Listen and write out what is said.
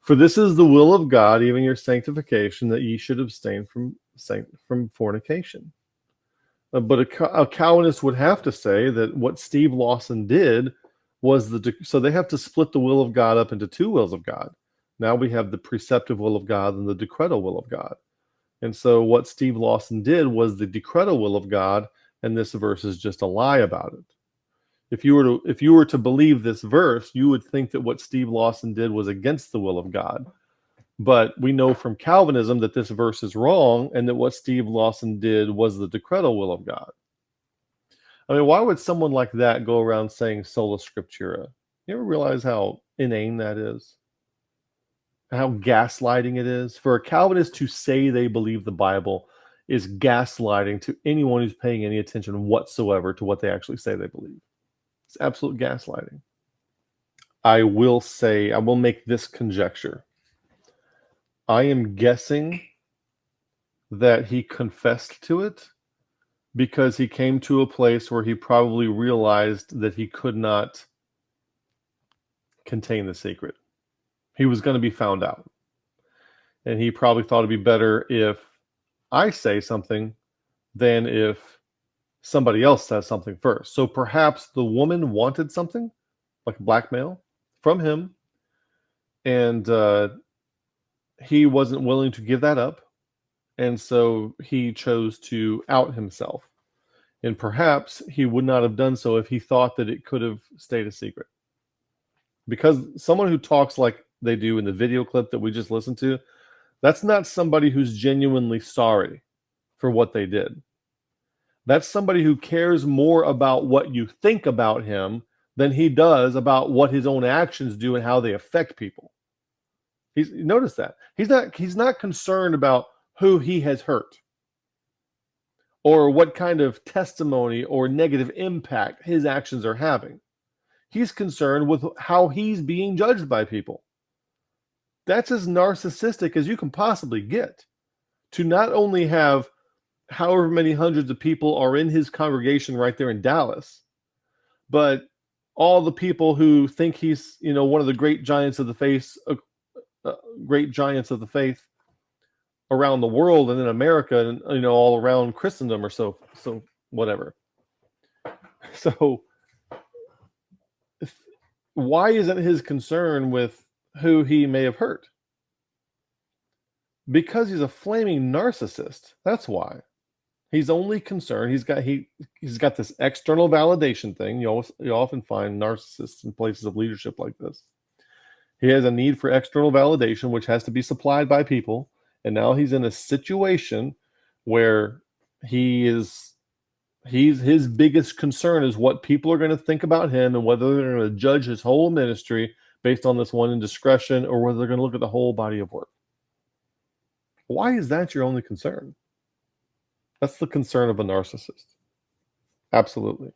For this is the will of God, even your sanctification, that ye should abstain from fornication. But a Calvinist would have to say that what Steve Lawson did was so they have to split the will of God up into two wills of God. Now we have the preceptive will of God and the decretal will of God. And so what Steve Lawson did was the decretal will of God, and this verse is just a lie about it. If you were to believe this verse, you would think that what Steve Lawson did was against the will of God. But we know from Calvinism that this verse is wrong, and that what Steve Lawson did was the decretal will of God. I mean, why would someone like that go around saying sola scriptura? You ever realize how inane that is? How gaslighting it is? For a Calvinist to say they believe the Bible is gaslighting to anyone who's paying any attention whatsoever to what they actually say they believe. It's absolute gaslighting. I will make this conjecture. I am guessing that he confessed to it because he came to a place where he probably realized that he could not contain the secret. He was going to be found out. And he probably thought it'd be better if I say something than if somebody else says something first. So perhaps the woman wanted something, like blackmail, from him, and he wasn't willing to give that up. And so he chose to out himself. And perhaps he would not have done so if he thought that it could have stayed a secret. Because someone who talks like they do in the video clip that we just listened to, that's not somebody who's genuinely sorry for what they did. That's somebody who cares more about what you think about him than he does about what his own actions do and how they affect people. Notice that. He's not concerned about who he has hurt or what kind of testimony or negative impact his actions are having. He's concerned with how he's being judged by people. That's as narcissistic as you can possibly get. To not only have however many hundreds of people are in his congregation right there in Dallas, but all the people who think he's, one of the great giants of the faith, around the world and in America and all around Christendom or so whatever. So why isn't his concern with who he may have hurt? Because he's a flaming narcissist. That's why. He's only concerned. He's got this external validation thing. You often find narcissists in places of leadership like this. He has a need for external validation, which has to be supplied by people. And now he's in a situation where his biggest concern is what people are going to think about him and whether they're going to judge his whole ministry based on this one indiscretion or whether they're going to look at the whole body of work. Why is that your only concern? That's the concern of a narcissist. Absolutely.